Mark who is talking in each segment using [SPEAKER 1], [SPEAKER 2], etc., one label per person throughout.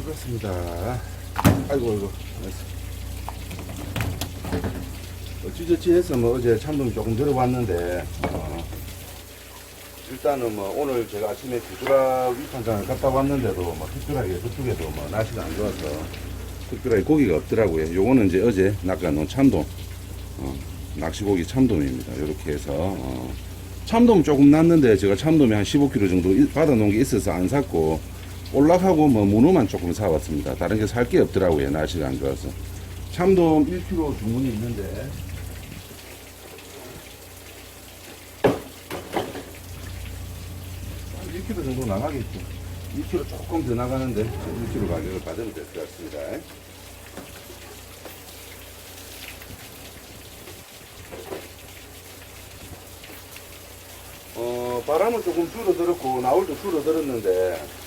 [SPEAKER 1] 반갑습니다. 아이고. 어찌저찌 해서 뭐 어제 참돔 조금 들어봤는데, 일단은 뭐 오늘 제가 아침에 부드라 위판장을 갔다 왔는데도 뭐 특별하게 그쪽에도 뭐 날씨가 안 좋아서 특별하게 고기가 없더라고요. 요거는 이제 어제 낚아놓은 참돔, 낚시고기 참돔입니다. 이렇게 해서, 참돔 조금 났는데 제가 참돔이 한 15kg 정도 받아놓은 게 있어서 안 샀고, 올락하고 뭐 문어만 조금 사왔습니다. 다른 게 살 게 없더라고요. 날씨가 안 좋아서. 참돔 1kg 주문이 있는데, 한 1kg 정도 나가겠죠. 2kg 조금 더 나가는데 1kg 가격을 받으면 될 것 같습니다. 바람은 조금 줄어들었고 나올도 줄어들었는데,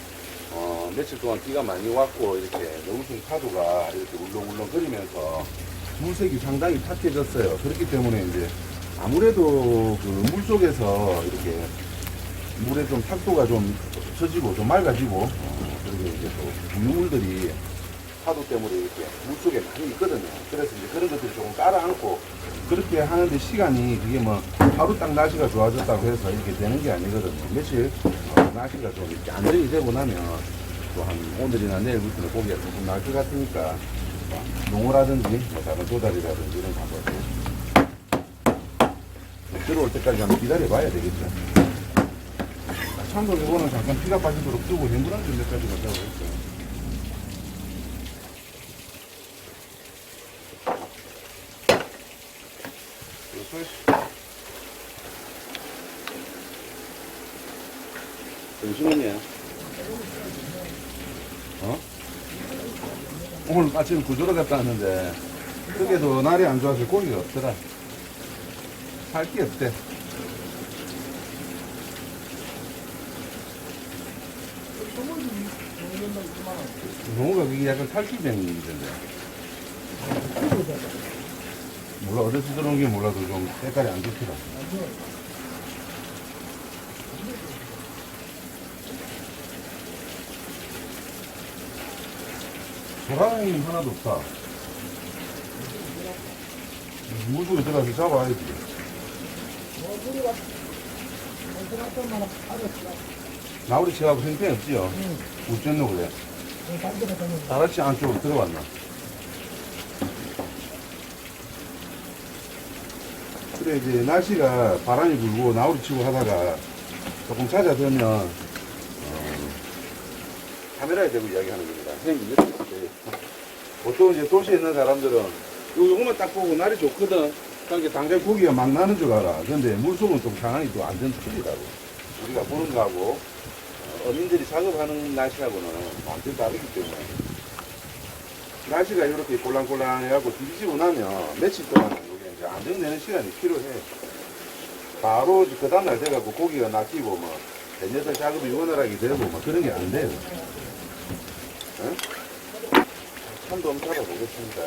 [SPEAKER 1] 며칠 동안 비가 많이 왔고 이렇게 너무슨 파도가 이렇게 울렁울렁 거리면서 물색이 상당히 탁해졌어요. 그렇기 때문에 이제 아무래도 그 물속에서 이렇게 물에 좀 탁도가 좀 처지고 좀 맑아지고, 그리고 이제 또 유물들이 파도 때문에 이렇게 물속에 많이 있거든요. 그래서 이제 그런 것들이 조금 깔아앉고 그렇게 하는데 시간이 그게 뭐 하루 딱 날씨가 좋아졌다고 해서 이렇게 되는 게 아니거든요. 며칠 날씨가 좀 이렇게 안정이 되고 나면 또 한 오늘이나 내일부터는 고기가 조금 날 것 같으니까 농어라든지 뭐 다른 도다리라든지 이런 거 한번 들어올 때까지 한번 기다려 봐야 되겠죠. 참돔 이거는 잠깐 피가 빠지도록 두고 햄브랑 좀 몇 가지 갖다고 했어요. 잠시만요. 오늘 아침 구조로 갔다 왔는데, 그게도 날이 안 좋아서 고기가 없더라. 살 게 없대. 농어가 그게 약간 탈출병이던데. 몰라, 어디서 들어온 게 몰라도 좀 색깔이 안 좋더라. 도라이 하나도 없다. 물속에 들어가서 잡아야지. 나우리 치하고 형편이 없지요? 어쨌노 그래? 다라치 안쪽으로 들어왔나? 그래, 이제 날씨가 바람이 불고 나우리 치고 하다가 조금 잦아들면 카메라에 대고 이야기하는 겁니다. 선생님, 이렇게 보통 이제 도시에 있는 사람들은 요거만 딱 보고 날이 좋거든. 그러니까 당장 고기가 막 나는 줄 알아. 근데 물속은 좀 상황이 또 완전 틀리다고. 우리가 보는 거하고 어민들이 작업하는 날씨하고는 완전 다르기 때문에, 날씨가 이렇게 꼴랑꼴랑해갖고 뒤지고 나면 며칠 동안 이게 이제 안정되는 시간이 필요해. 바로 그 다음날 돼갖고 고기가 낚이고 뭐 대녀들 작업이 원활하게 되고 뭐 그런 게 안 돼요. 응? 참돔 잡아보겠습니다.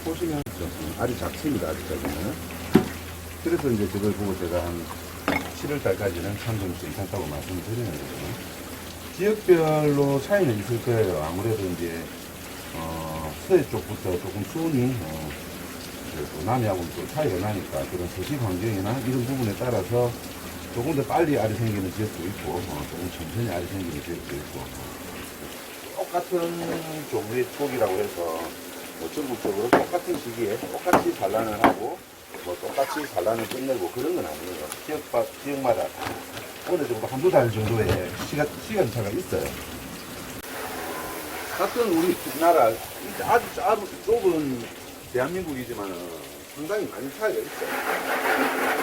[SPEAKER 1] 보시면 알이 작습니다. 아직까지는. 그래서 이제 저걸 보고 제가 한 7월 달까지는 참돔이 괜찮다고 말씀을 드리는 거죠. 지역별로 차이는 있을 거예요. 아무래도 이제, 서해 쪽부터 조금 수온이, 그리고 남해하고는 또 차이가 나니까 그런 서식 환경이나 이런 부분에 따라서 조금 더 빨리 알이 생기는 지역도 있고, 조금 천천히 알이 생기는 지역도 있고, 똑같은 종류의 고기라고 해서 뭐 전국적으로 똑같은 시기에 똑같이 산란을 하고 뭐 똑같이 산란을 끝내고 그런 건 아니에요. 지역마다 어느 정도 한두 달 정도의 시간차가 있어요. 같은 우리나라 아주 좁은 대한민국이지만 상당히 많이 차이가 있어요.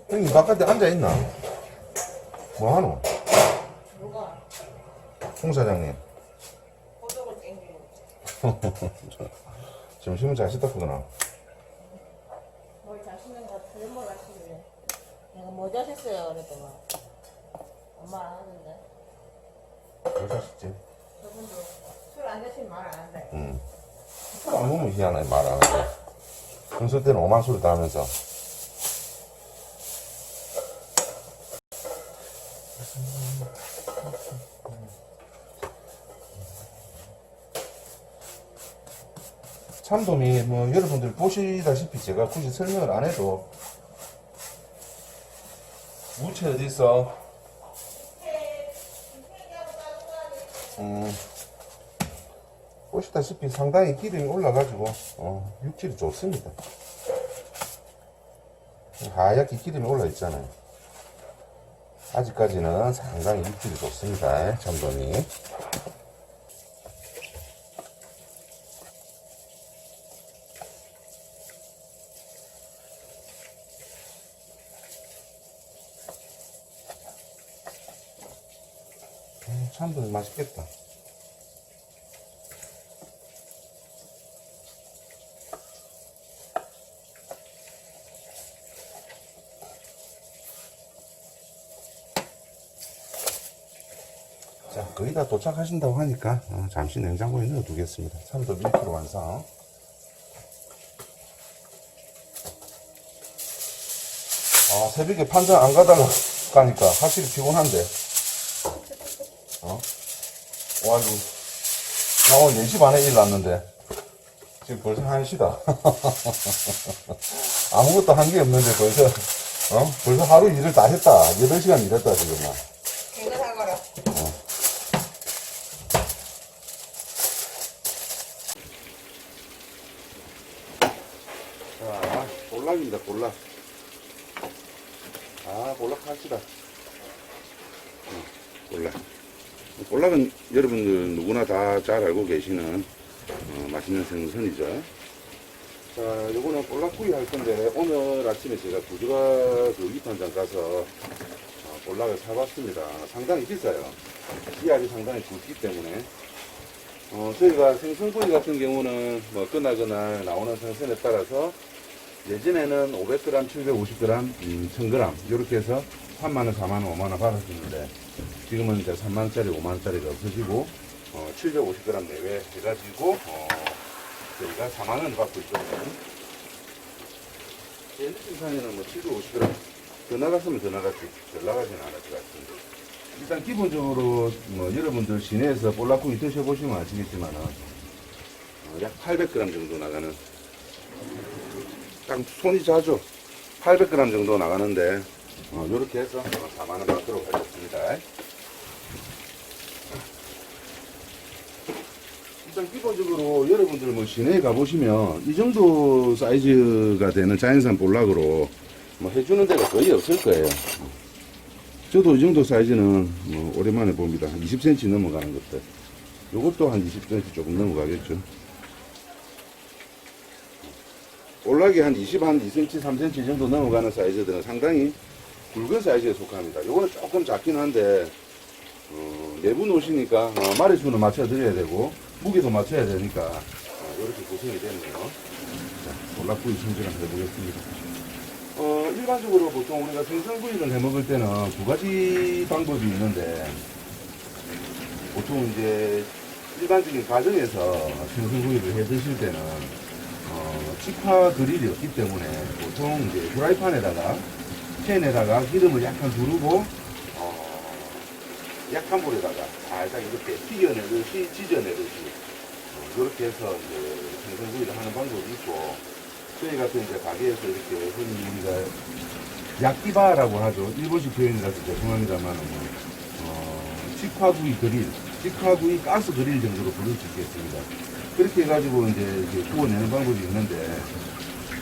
[SPEAKER 2] 형님 바깥에 앉아있나? 뭐하노?
[SPEAKER 3] 누가
[SPEAKER 2] 홍 사장님
[SPEAKER 3] 호적을 땡기고
[SPEAKER 2] 점심은 잘 씻었구나.
[SPEAKER 3] 뭘 자시는 거 잘못 하시길래 내가 뭐 자셨어요 그랬더만 엄마 안 하는데
[SPEAKER 2] 뭘 씻지?
[SPEAKER 3] 저분도 술 안 드시면 말 안 한다
[SPEAKER 2] 응. 안 보면 희한해 말 안 하고. 평소 때는 오만 소리 다 하면서. 참돔이 뭐 여러분들 보시다시피 제가 굳이 설명을 안 해도 무채 어디 있어? 보시다시피 상당히 기름이 올라가지고 육질이 좋습니다. 하얗게 기름이 올라 있잖아요. 아직까지는 상당히 육질이 좋습니다. 참돔이. 참돔이 맛있겠다. 자, 거의 다 도착하신다고 하니까 잠시 냉장고에 넣어 두겠습니다. 참돔 1kg 완성. 새벽에 판장 안 가달라고 가니까 확실히 피곤한데. 와, 이거, 나 오늘 4시 반에 일 났는데, 지금 벌써 1시다. 아무것도 한 게 없는데 벌써, 벌써 하루 일을 다 했다. 8시간 일했다, 지금.
[SPEAKER 3] 이거 사거라
[SPEAKER 1] 자, 볼락입니다, 볼락. 볼락 합시다. 볼락. 볼락은 여러분들 누구나 다 잘 알고 계시는 맛있는 생선이죠. 자, 요거는 볼락구이 할 건데 오늘 아침에 제가 부주가 그 위판장 가서 볼락을 사봤습니다. 상당히 비싸요. 씨알이 상당히 굵기 때문에 저희가 생선구이 같은 경우는 뭐 그날 나오는 생선에 따라서 예전에는 500g, 750g, 1000g 이렇게 해서 3만원, 4만원, 5만원 받았었는데 지금은 이제 3만원짜리, 5만원짜리가 없어지고 750g 내외 해가지고 저희가 4만원을 받고 있거든요. 제 느낌상에는 뭐 750g 더 나갔으면 더 나갔지 덜 나가지는 않을 것 같은데 일단 기본적으로 뭐 여러분들 시내에서 볼락구이 드셔보시면 아시겠지만 약 800g 정도 나가는 딱 손이 자주 800g 정도 나가는데 이렇게 해서 4만원 받도록 하겠습니다. 일단 기본적으로 여러분들 뭐 시내에 가보시면 이 정도 사이즈가 되는 자연산 볼락으로 뭐 해주는 데가 거의 없을 거예요. 저도 이 정도 사이즈는 뭐 오랜만에 봅니다. 한 20cm 넘어가는 것들. 요것도 한 20cm 조금 넘어가겠죠. 볼락이 한 2cm, 3cm 정도 넘어가는 사이즈들은 상당히 굵은 사이즈에 속합니다. 요거는 조금 작긴 한데 내부 놓으시니까 마리수는 맞춰드려야 되고 무게도 맞춰야 되니까 이렇게 구성이 됐네요. 자, 볼락구이 손질을 해보겠습니다. 일반적으로 보통 우리가 생선구이를 해 먹을 때는 두 가지 방법이 있는데 보통 이제 일반적인 가정에서 생선구이를 해 드실 때는 직화 그릴이 없기 때문에 보통 이제 프라이팬에다가 팬에다가 기름을 약간 두르고 약한 불에다가 살짝 이렇게 튀겨내듯이 찢어내듯이 이렇게 해서 이제 생선구이를 하는 방법이 있고, 저희 같은 이제 가게에서 이렇게 흔히 우리가 야끼바라고 하죠. 일본식 표현이라서 죄송합니다만 직화구이 그릴, 직화구이 가스 그릴 정도로 부를 수 있겠습니다. 그렇게 해가지고 이제 구워내는 방법이 있는데,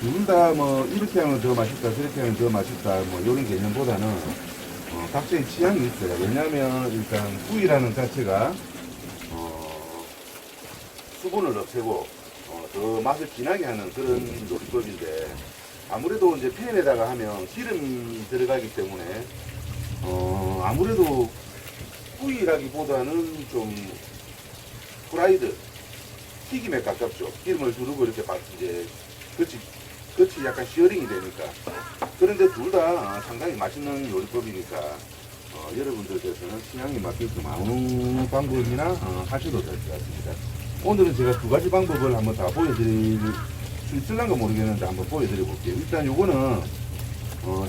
[SPEAKER 1] 둘 다 뭐 이렇게 하면 더 맛있다, 저렇게 하면 더 맛있다, 뭐 이런 개념보다는 각자의 취향이 있어요. 왜냐하면 일단 구이라는 자체가 수분을 없애고 더 맛을 진하게 하는 그런 요리법인데, 아무래도 이제 팬에다가 하면 기름이 들어가기 때문에 아무래도 구이라기보다는 좀 프라이드, 튀김에 가깝죠. 기름을 두르고 이렇게 이제 끝이 약간 시어링이 되니까. 그런데 둘 다 상당히 맛있는 요리법이니까 여러분들께서는 취향에 맞게끔 아무 방법이나 하셔도 될 것 같습니다. 오늘은 제가 두 가지 방법을 한번 다 보여드릴 수 있을란가 모르겠는데 한번 보여드려 볼게요. 일단 요거는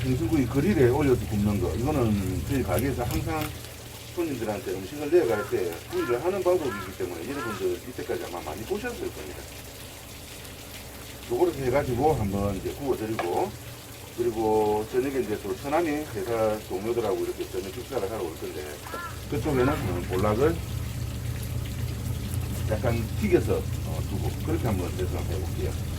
[SPEAKER 1] 생선구이 그릴에 올려서 굽는 거. 이거는 저희 가게에서 항상 손님들한테 음식을 내어갈 때 구이를 하는 방법이기 때문에 여러분들 이때까지 아마 많이 보셨을 겁니다. 요거를 해가지고 한번 이제 구워드리고, 그리고 저녁에 이제 또 처남이 회사 동료들하고 이렇게 저녁 식사를 하러 올 건데, 그쪽에는 볼락을 약간 튀겨서 두고 그렇게 한번 해서 해볼게요.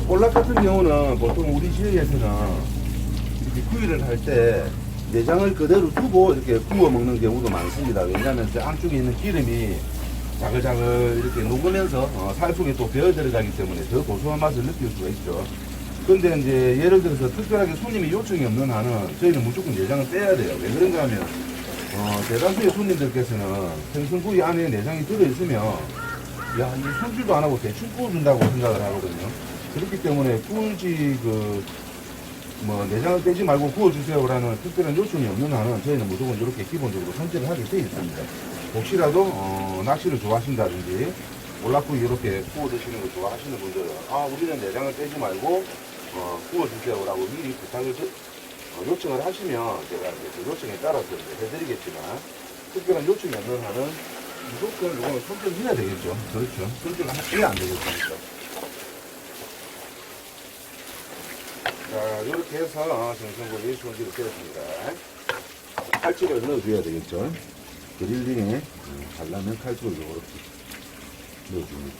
[SPEAKER 1] 볼락 같은 경우는 보통 우리 지역에서는 이렇게 구이를 할 때 내장을 그대로 두고 이렇게 구워 먹는 경우도 많습니다. 왜냐하면 그 안쪽에 있는 기름이 자글자글 이렇게 녹으면서 살 속에 또 배어 들어가기 때문에 더 고소한 맛을 느낄 수가 있죠. 근데 이제 예를 들어서 특별하게 손님이 요청이 없는 한은 저희는 무조건 내장을 빼야 돼요. 왜 그런가 하면 대다수의 손님들께서는 생선구이 안에 내장이 들어있으면 야, 이 손질도 안 하고 대충 구워준다고 생각을 하거든요. 그렇기 때문에 굳이 내장을 빼지 말고 구워주세요라는 특별한 요청이 없는 한은 저희는 무조건 이렇게 기본적으로 손질을 하게 되어 있습니다. 혹시라도 낚시를 좋아하신다든지 올라구이 이렇게 구워 드시는 걸 좋아하시는 분들은 우리는 내장을 빼지 말고 구워주세요라고 미리 부탁을 요청을 하시면 제가 이제 그 요청에 따라서 이제 해드리겠지만, 특별한 요청이 없는 한은 무조건 이거는 손질을 해야 되겠죠. 그렇죠. 손질을 해야 안 되겠습니까? 자, 이렇게 해서 생선구이 손질을 되었습니다. 칼집을 넣어줘야 되겠죠. 그릴링에 하려면 칼집을 이렇게 넣어줍니다.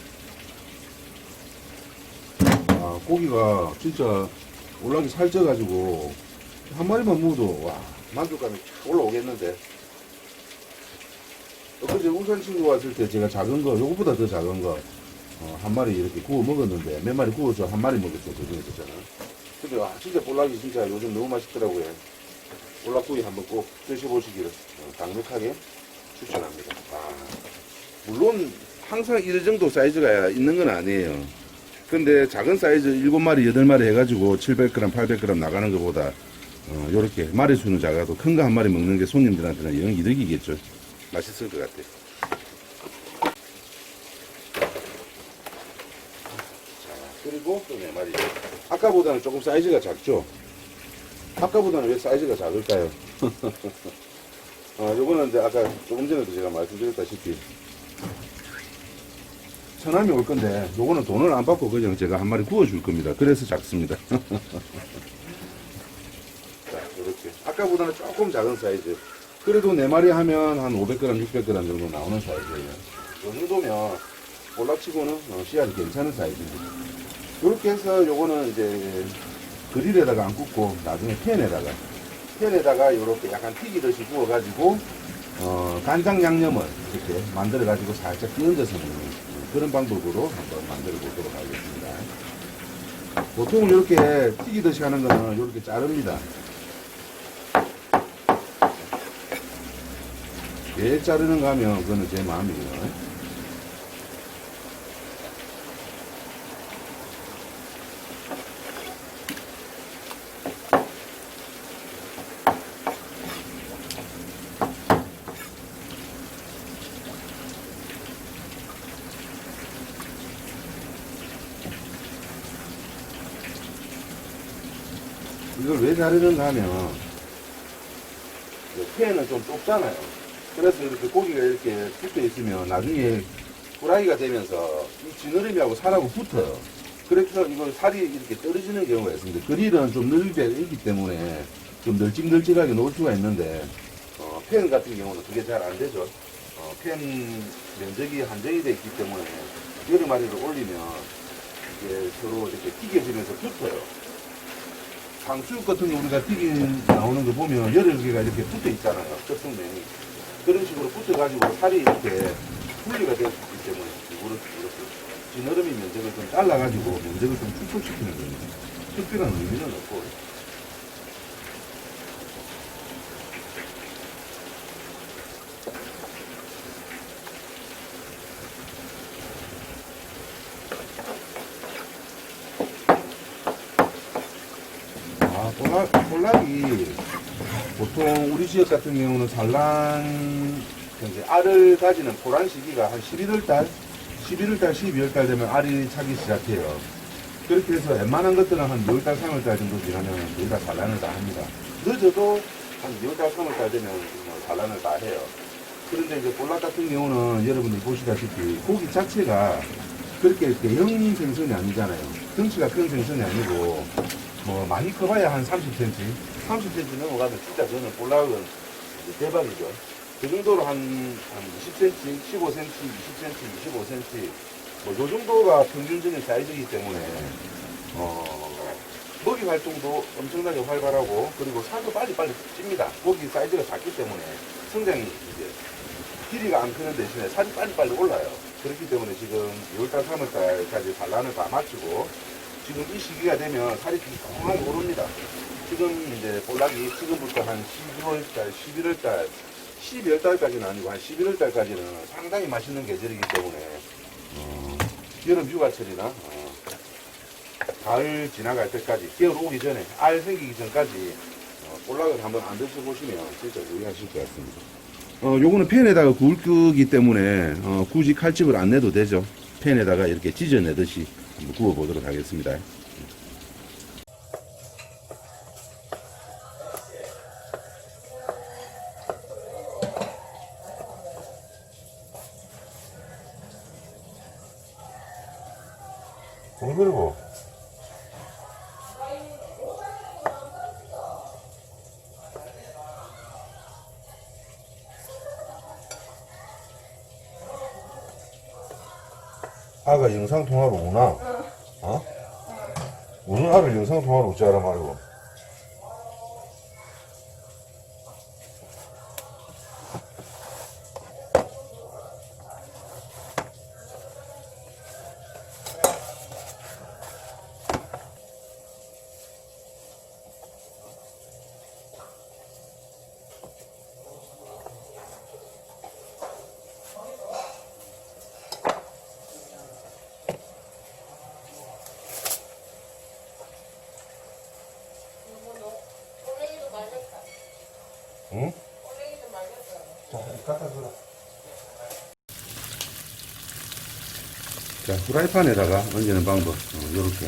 [SPEAKER 1] 고기가 진짜 올라기 살쪄가지고 한 마리만 먹어도 와, 만족감이 착 올라오겠는데. 엊그제 울산 친구 왔을 때 제가 작은 거, 요거보다 더 작은 거 한 마리 이렇게 구워 먹었는데, 몇 마리 구워서 한 마리 먹었어요. 그 중에서 저는. 근데 진짜 볼락이 진짜 요즘 너무 맛있더라고요. 볼락구이 한번 꼭 드셔보시기를 강력하게 추천합니다. 물론 항상 이 정도 사이즈가 있는 건 아니에요. 근데 작은 사이즈 7마리, 8마리 해가지고 700g, 800g 나가는 것보다 요렇게 마리수는 작아도 큰 거 한 마리 먹는 게 손님들한테는 영 이득이겠죠. 맛있을 것 같아요. 그리고 또 4마리. 아까보다는 조금 사이즈가 작죠? 아까보다는 왜 사이즈가 작을까요? 요거는 이제 아까 조금 전에도 제가 말씀드렸다시피 처남이 올 건데, 요거는 돈을 안 받고 그냥 제가 한 마리 구워줄 겁니다. 그래서 작습니다. 자, 이렇게. 아까보다는 조금 작은 사이즈. 그래도 4마리 하면 한 500g, 600g 정도 나오는 사이즈예요. 이 정도면 볼락치고는 씨알이 괜찮은 사이즈입니다. 이렇게 해서 요거는 이제 그릴에다가 안 굽고 나중에 팬에다가 이렇게 약간 튀기듯이 구워가지고 간장 양념을 이렇게 만들어가지고 살짝 끼얹어서 먹는 그런 방법으로 한번 만들어 보도록 하겠습니다. 보통 이렇게 튀기듯이 하는 거는 이렇게 자릅니다. 왜 자르는가 하면 그거는 제 마음이에요. 이걸 왜 자르는가 하면 팬은 좀 좁잖아요. 그래서 이렇게 고기가 이렇게 붙어 있으면 나중에 후라이가 되면서 이 지느러미하고 살하고 붙어요. 그래서 이걸 살이 이렇게 떨어지는 경우가 있습니다. 그릴은 좀 넓게 있기 때문에 좀 널찍널찍하게 놓을 수가 있는데 팬 같은 경우는 그게 잘 안 되죠. 팬 면적이 한정이 되어 있기 때문에 여러 마리를 올리면 이게 서로 이렇게 튀겨지면서 붙어요. 상수육 같은 거 우리가 튀김 나오는 거 보면 여러 개가 이렇게 붙어 있잖아요. 끝면이. 그런 식으로 붙어가지고 살이 이렇게 분리가 되어 있기 때문에 이렇게 지느러미 면적을 좀 잘라가지고 면적을 좀 축소시키는 겁니다. 특별한 의미는 없고. 볼락이 보통 우리 지역 같은 경우는 산란 이제 알을 가지는 포란 시기가 한 11월달, 12월달 되면 알이 차기 시작해요. 그렇게 해서 웬만한 것들은 한 2월달, 3월달 정도 지나면 거의 다 산란을 다 합니다. 늦어도 한 2월달, 3월달 되면 산란을 다 해요. 그런데 이제 볼락 같은 경우는 여러분들 보시다시피 고기 자체가 그렇게 대형 생선이 아니잖아요. 덩치가 큰 생선이 아니고 뭐 많이 커봐야 한 30cm, 30cm 넘어가면 진짜 저는 볼락은 대박이죠. 그 정도로 한 20cm, 15cm, 20cm, 25cm 뭐 요 정도가 평균적인 사이즈이기 때문에 먹이 활동도 엄청나게 활발하고 그리고 살도 빨리빨리 찝니다. 고기 사이즈가 작기 때문에 성장이 이제 길이가 안 크는 대신에 살이 빨리빨리 올라요. 그렇기 때문에 지금 2월달, 3월달까지 산란을 다 마치고 지금 이 시기가 되면 살이 뚱뚱하게 오릅니다. 지금 이제 볼락이 지금부터 한 12월달, 11월달, 12월달까지는 아니고 한 11월달까지는 상당히 맛있는 계절이기 때문에 여름 휴가철이나 가을 지나갈 때까지 겨울 오기 전에 알 생기기 전까지 볼락을 한번 안 드셔보시면 진짜 유의하실 것 같습니다. 요거는 팬에다가 구울 거기 때문에 굳이 칼집을 안 내도 되죠. 팬에다가 이렇게 찢어내듯이 한번 구워보도록 하겠습니다.
[SPEAKER 2] 그리고
[SPEAKER 1] 아가 영상통화로 오나?
[SPEAKER 2] 무슨 알을 영상통화로 웃지 않아 말고.
[SPEAKER 3] 꼴레기도 말렸다.
[SPEAKER 2] 응?
[SPEAKER 3] 꼴레기도 말렸어.
[SPEAKER 2] 자, 갖다 주라.
[SPEAKER 1] 자, 후라이팬에다가 얹는 방법, 요렇게.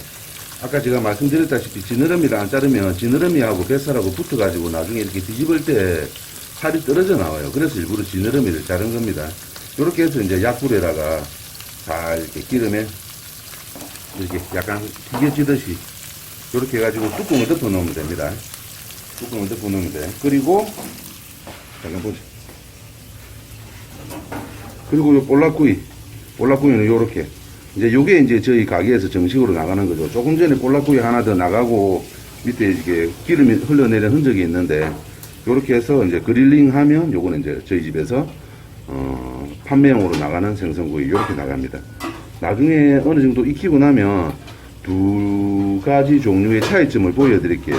[SPEAKER 1] 아까 제가 말씀드렸다시피 지느러미를 안 자르면 지느러미하고 뱃살하고 붙어가지고 나중에 이렇게 뒤집을 때 살이 떨어져 나와요. 그래서 일부러 지느러미를 자른 겁니다. 요렇게 해서 이제 약불에다가 잘 이렇게 기름에 이렇게 약간 튀겨지듯이 요렇게 해가지고 뚜껑을 덮어 놓으면 됩니다. 뚜껑을 덮어 놓으면 돼. 그리고, 잠깐 보세요. 그리고 요 볼락구이는 요렇게. 이제 요게 이제 저희 가게에서 정식으로 나가는 거죠. 조금 전에 볼락구이 하나 더 나가고 밑에 이게 기름이 흘러내린 흔적이 있는데 요렇게 해서 이제 그릴링 하면 요거는 이제 저희 집에서 판매용으로 나가는 생선구이 요렇게 나갑니다. 나중에 어느 정도 익히고 나면 두 가지 종류의 차이점을 보여드릴게요.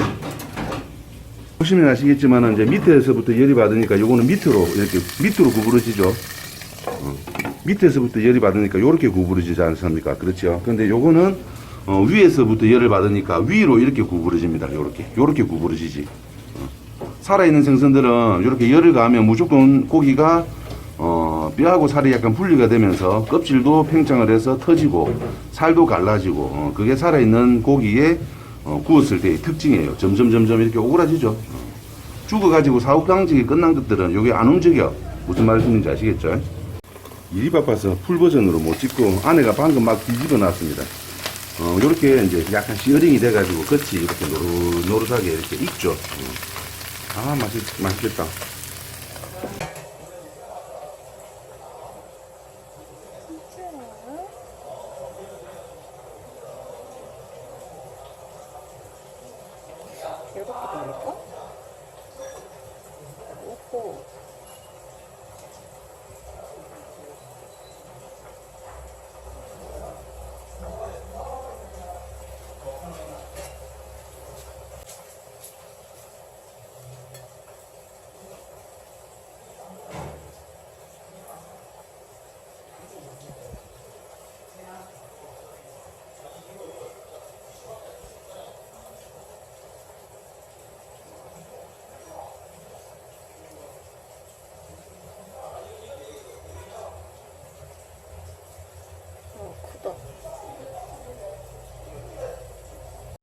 [SPEAKER 1] 보시면 아시겠지만 이제 밑에서부터 열이 받으니까 요거는 밑으로 이렇게 밑으로 구부러지죠. 밑에서부터 열이 받으니까 요렇게 구부러지지 않습니까? 그렇죠. 근데 요거는 위에서부터 열을 받으니까 위로 이렇게 구부러집니다. 요렇게 구부러지지. 살아있는 생선들은 이렇게 열을 가하면 무조건 고기가 뼈하고 살이 약간 분리가 되면서 껍질도 팽창을 해서 터지고 살도 갈라지고 그게 살아있는 고기의 구웠을 때의 특징이에요. 점점 이렇게 오그라지죠. 죽어가지고 사육강직이 끝난 것들은 요게 안 움직여. 무슨 말씀인지 아시겠죠? 일이 바빠서 풀 버전으로 못 찍고 아내가 방금 막 뒤집어 놨습니다. 요렇게 이제 약간 시어링이 돼가지고 겉이 이렇게 노릇노릇하게 이렇게 익죠. 아, 맛있겠다.
[SPEAKER 3] 이렇게 돌릴까?